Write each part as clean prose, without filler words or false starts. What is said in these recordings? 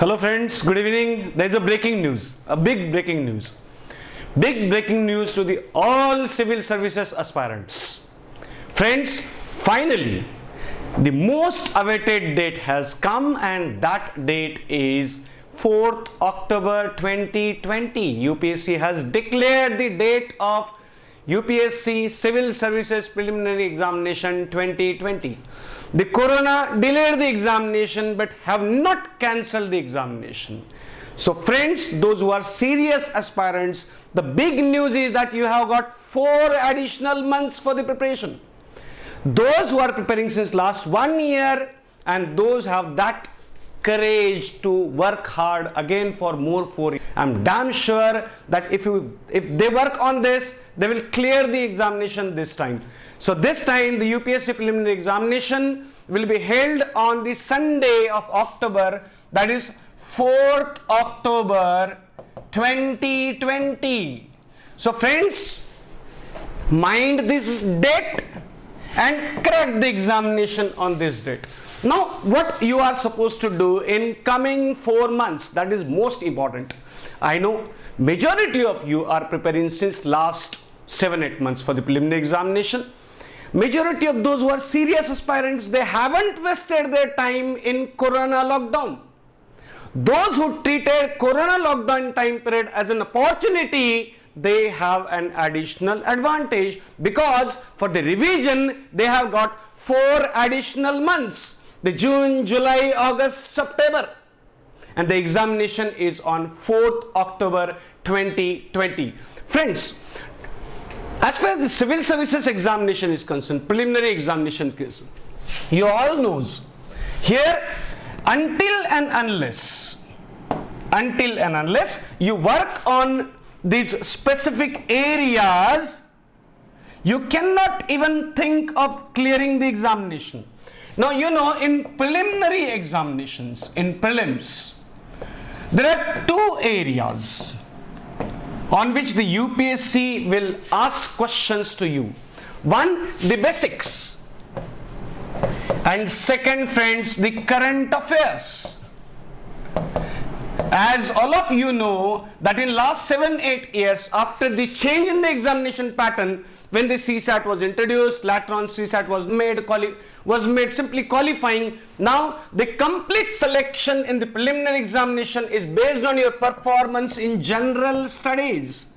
Hello friends, good evening. There is a breaking news, a big breaking news. Big breaking news to the all civil services aspirants. Friends, finally, the most awaited date has come, and that date is 4th October 2020. UPSC has declared the date of UPSC Civil Services Preliminary Examination 2020. The corona delayed the examination but have not cancelled the examination. So friends, those who are serious aspirants, the big news is that you have got 4 additional months for the preparation. Those who are preparing since last 1 year and those have that courage to work hard again for more 4 years. I'm damn sure that if they work on this, they will clear the examination this time. So this time the UPSC preliminary examination will be held on the Sunday of October, that is 4th October 2020. So friends, mind this date and crack the examination on this date. Now what you are supposed to do in coming 4 months, that is most important. I know majority of you are preparing since last 7-8 months for the preliminary examination. Majority of those who are serious aspirants, they haven't wasted their time in corona lockdown. Those who treated corona lockdown time period as an opportunity, they have an additional advantage because for the revision they have got 4 additional months, the June, July, August, September, and the examination is on 4th October 2020. Friends, as far as the civil services examination is concerned, preliminary examination is, you all knows here, until and unless you work on these specific areas, you cannot even think of clearing the examination. Now you know, in preliminary examinations, in prelims, there are 2 areas on which the UPSC will ask questions to you. One, the basics, and second, friends, the current affairs. As all of you know that in last 7-8 years, after the change in the examination pattern, when the CSAT was introduced, later on CSAT was made simply qualifying. Now the complete selection in the preliminary examination is based on your performance in general studies.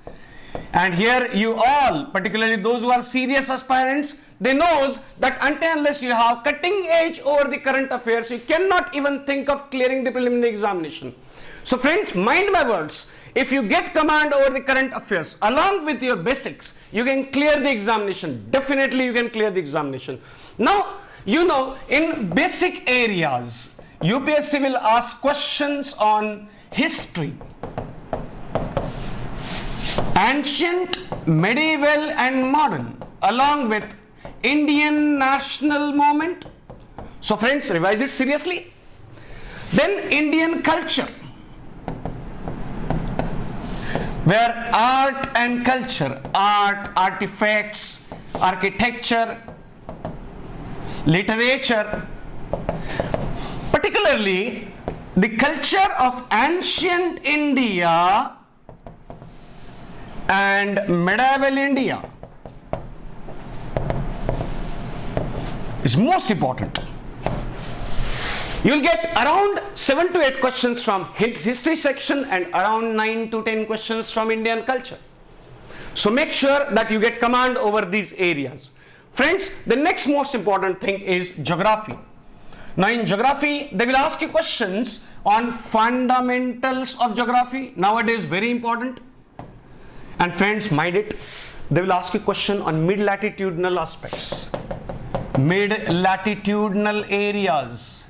And here you all, particularly those who are serious aspirants, they knows that until unless you have cutting edge over the current affairs, you cannot even think of clearing the preliminary examination. So friends, mind my words, if you get command over the current affairs along with your basics, you can clear the examination. Definitely you can clear the examination. Now, you know, in basic areas, UPSC will ask questions on history, ancient, medieval and modern, along with Indian national movement. So friends, revise it seriously. Then Indian culture, where art and culture, art, artifacts, architecture, literature, particularly the culture of ancient India and medieval India is most important. You will get around 7 to 8 questions from history section and around 9 to 10 questions from Indian culture. So make sure that you get command over these areas. Friends, the next most important thing is geography. Now in geography, they will ask you questions on fundamentals of geography. Nowadays, very important. And friends, mind it, they will ask you question on mid-latitudinal aspects, mid-latitudinal areas,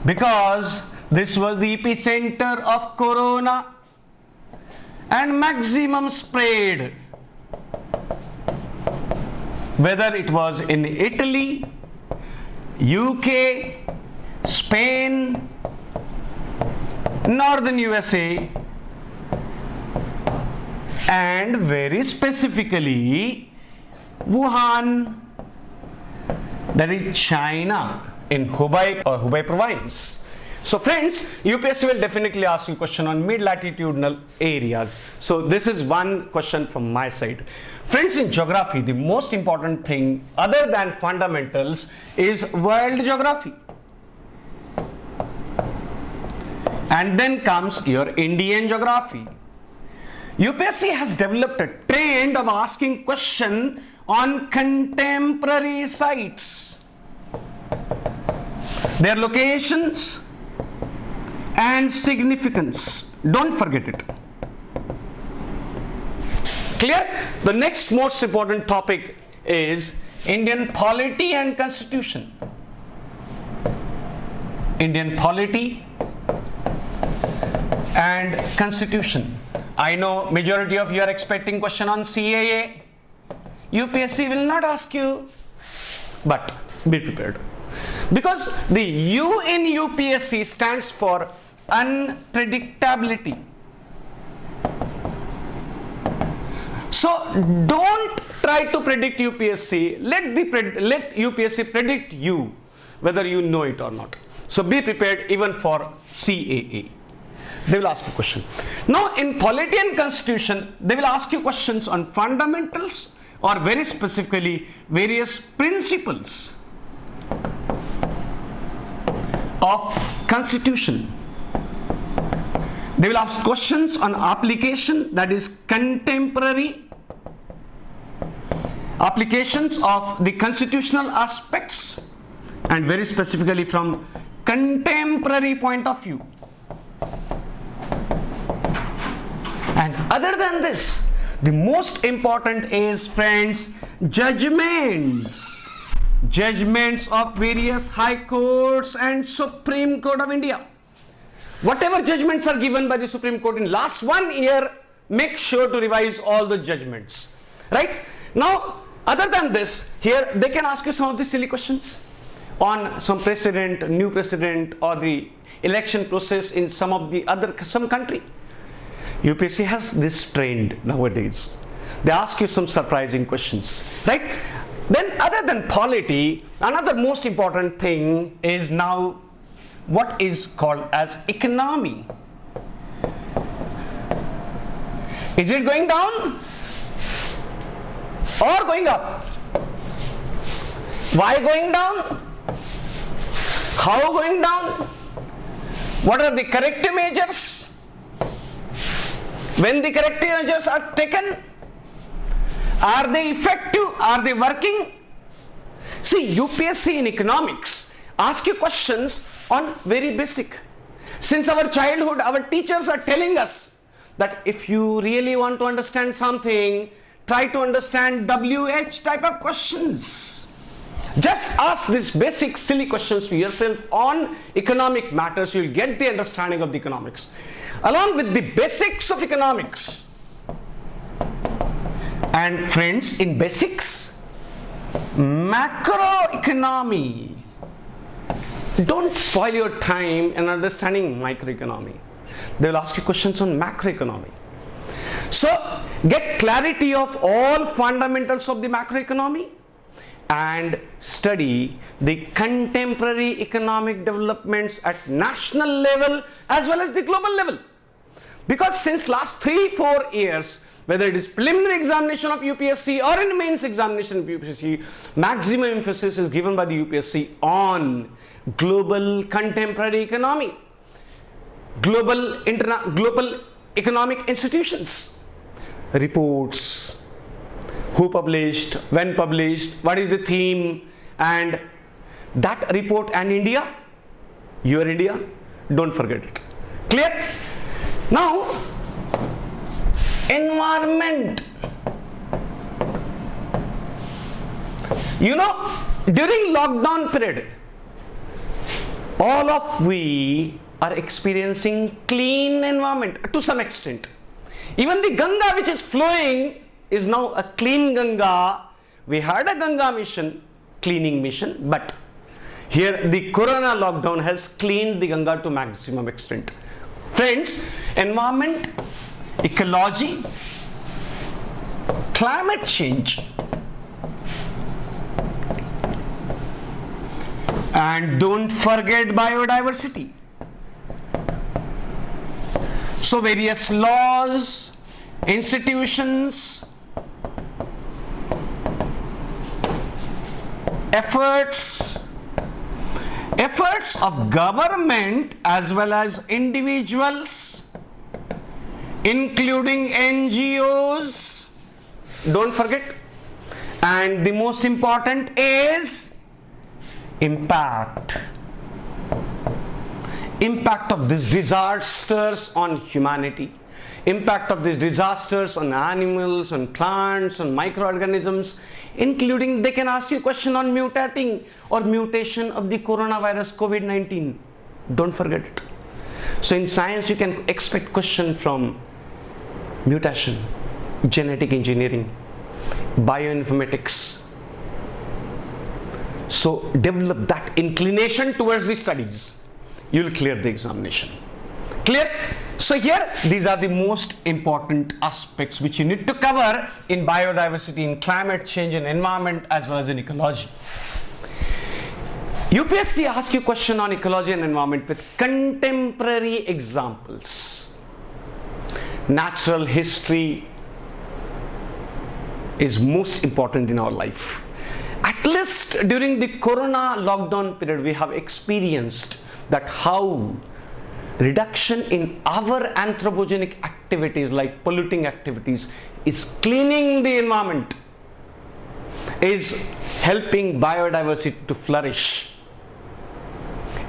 because this was the epicenter of corona and maximum spread, whether it was in Italy, UK, Spain, Northern USA, and very specifically Wuhan, that is China, in Hubei or Hubei province. So friends, UPSC will definitely ask you question on mid-latitudinal areas. So this is one question from my side. Friends, in geography, the most important thing other than fundamentals is world geography. And then comes your Indian geography. UPSC has developed a trend of asking question on contemporary sites, their locations and significance. Don't forget it. Clear? The next most important topic is Indian polity and constitution. Indian polity and constitution. I know majority of you are expecting question on CAA. UPSC will not ask you, but be prepared. Because the U in UPSC stands for unpredictability. So don't try to predict UPSC. Let UPSC predict you, whether you know it or not. So be prepared even for CAA. They will ask you question. Now in polity and constitution, they will ask you questions on fundamentals or very specifically various principles of constitution. They will ask questions on application, that is contemporary applications of the constitutional aspects, and very specifically from contemporary point of view. And other than this, the most important is, friends, judgments of various high courts and Supreme Court of India. Whatever judgments are given by the Supreme Court in last 1 year, make sure to revise all the judgments. Right? Now, other than this, here they can ask you some of the silly questions on some precedent, new precedent, or the election process in some country. UPSC has this trend nowadays. They ask you some surprising questions, right? Then other than polity, another most important thing is now what is called as economy. Is it going down or going up? Why going down? How going down? What are the corrective measures? When the corrective measures are taken, are they effective? Are they working? See, UPSC in economics ask you questions on very basic. Since our childhood, our teachers are telling us that if you really want to understand something, try to understand WH type of questions. Just ask these basic silly questions to yourself on economic matters. You will get the understanding of the economics. Along with the basics of economics. And friends, in basics, macroeconomy. Don't spoil your time in understanding microeconomy. They will ask you questions on macroeconomy. So get clarity of all fundamentals of the macroeconomy and study the contemporary economic developments at national level as well as the global level. Because since last 3-4 years, whether it is preliminary examination of UPSC or in mains examination of UPSC, maximum emphasis is given by the UPSC on global contemporary economy, global economic institutions, reports, who published, when published, what is the theme, and that report and India, your India, don't forget it. Clear? Now, environment. You know, during lockdown period, all of we are experiencing clean environment to some extent. Even the Ganga which is flowing is now a clean Ganga. We had a Ganga mission, cleaning mission, but here the corona lockdown has cleaned the Ganga to maximum extent. Friends, environment, ecology, climate change, and don't forget biodiversity. So various laws, institutions, efforts of government as well as individuals, including NGOs, don't forget. And the most important is impact of these disasters on humanity, impact of these disasters on animals, on plants, on microorganisms, including they can ask you a question on mutating or mutation of the coronavirus COVID-19. Don't forget it. So in science you can expect question from mutation, genetic engineering, bioinformatics. So develop that inclination towards the studies. You'll clear the examination. Clear? So here, these are the most important aspects which you need to cover in biodiversity, in climate change, in environment, as well as in ecology. UPSC asks you question on ecology and environment with contemporary examples. Natural history is most important in our life. At least during the corona lockdown period, we have experienced that how reduction in our anthropogenic activities like polluting activities is cleaning the environment, is helping biodiversity to flourish,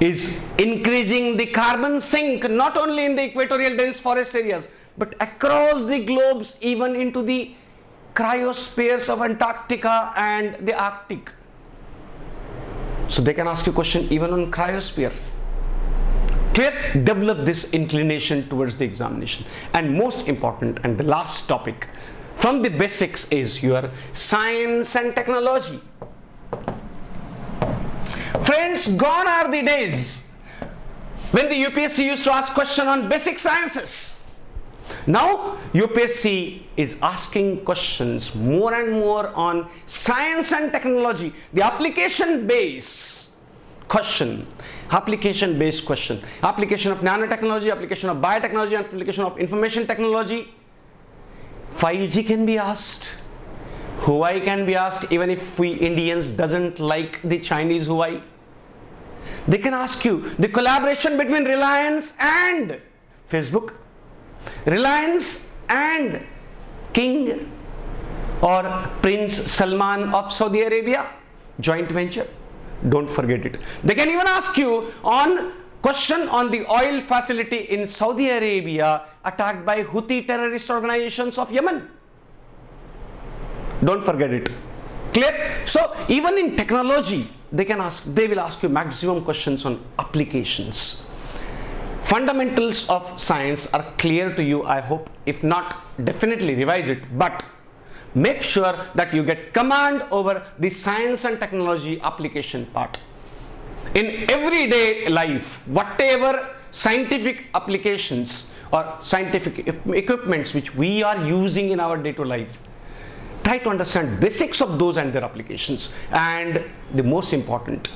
is increasing the carbon sink not only in the equatorial dense forest areas but across the globes, even into the cryospheres of Antarctica and the Arctic. So they can ask you a question even on cryosphere. Clear? Develop this inclination towards the examination. And most important and the last topic from the basics is your science and technology. Friends, gone are the days when the UPSC used to ask question on basic sciences. Now UPSC is asking questions more and more on science and technology, the application based question, application of nanotechnology, application of biotechnology, application of information technology. 5G can be asked, Huawei can be asked, even if we Indians doesn't like the Chinese Huawei. They can ask you the collaboration between Reliance and Facebook, Reliance and King or Prince Salman of Saudi Arabia, joint venture. Don't forget it. They can even ask you on question on the oil facility in Saudi Arabia attacked by Houthi terrorist organizations of Yemen. Don't forget it. Clear? So even in technology, they will ask you maximum questions on applications. Fundamentals of science are clear to you, I hope. If not, definitely revise it, but make sure that you get command over the science and technology application part. In everyday life, whatever scientific applications or scientific equipments which we are using in our day-to-day life, try to understand basics of those and their applications. And the most important,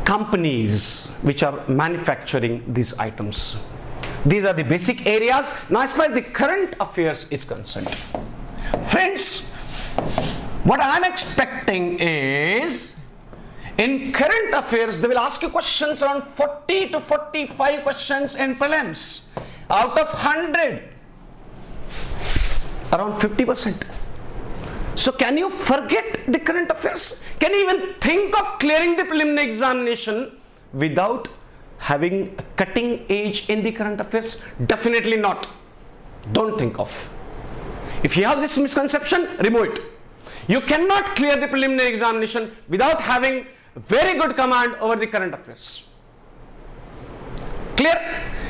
companies which are manufacturing these items. These are the basic areas. Now as far as the current affairs is concerned, friends, what I am expecting is in current affairs they will ask you questions around 40 to 45 questions in prelims. Out of 100, around 50%. So can you forget the current affairs? Can you even think of clearing the preliminary examination without having a cutting edge in the current affairs? Definitely not. Don't think of. If you have this misconception, remove it. You cannot clear the preliminary examination without having very good command over the current affairs. Clear?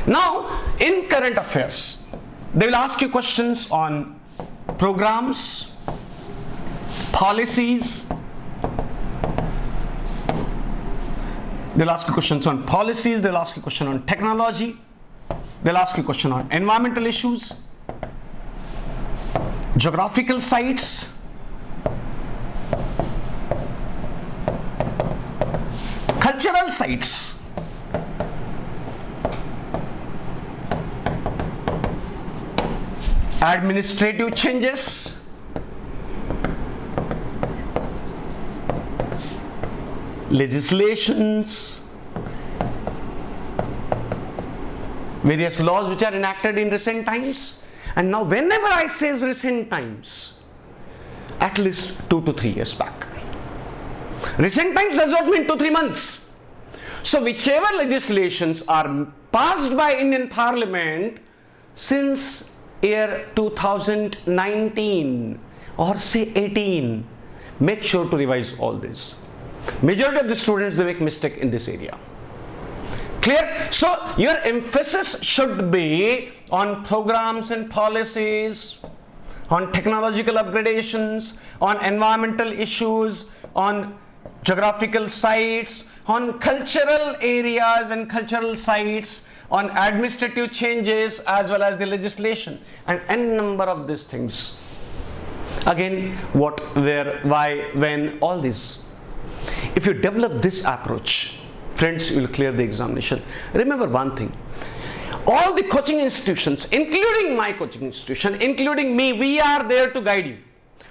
Now, in current affairs, they will ask you questions on programs, policies. They'll ask you questions on policies, they'll ask you a question on technology, they'll ask you a question on environmental issues, geographical sites, cultural sites, administrative changes, legislations, various laws which are enacted in recent times. And now whenever I say recent times, at least 2 to 3 years back. Recent times does not mean 2-3 months. So whichever legislations are passed by Indian Parliament since year 2019 or say 18, make sure to revise all this. Majority of the students, they make mistake in this area. Clear? So your emphasis should be on programs and policies, on technological upgradations, on environmental issues, on geographical sites, on cultural areas and cultural sites, on administrative changes as well as the legislation, and n number of these things. Again, what, where, why, when, all this. If you develop this approach, friends, you will clear the examination. Remember one thing, all the coaching institutions, including my coaching institution, including me, we are there to guide you.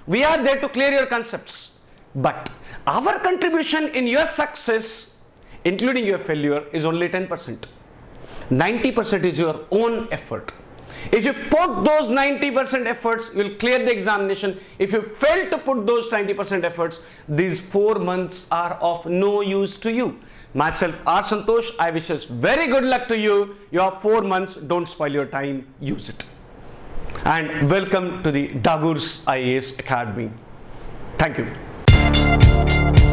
We are there to clear your concepts. But our contribution in your success, including your failure, is only 10%. 90% is your own effort. If you put those 90% efforts, you will clear the examination. If you fail to put those 90% efforts, these 4 months are of no use to you. Myself, R. Santosh, I wish us very good luck to you. You have 4 months, don't spoil your time, use it. And welcome to the Dagur's IAS Academy. Thank you.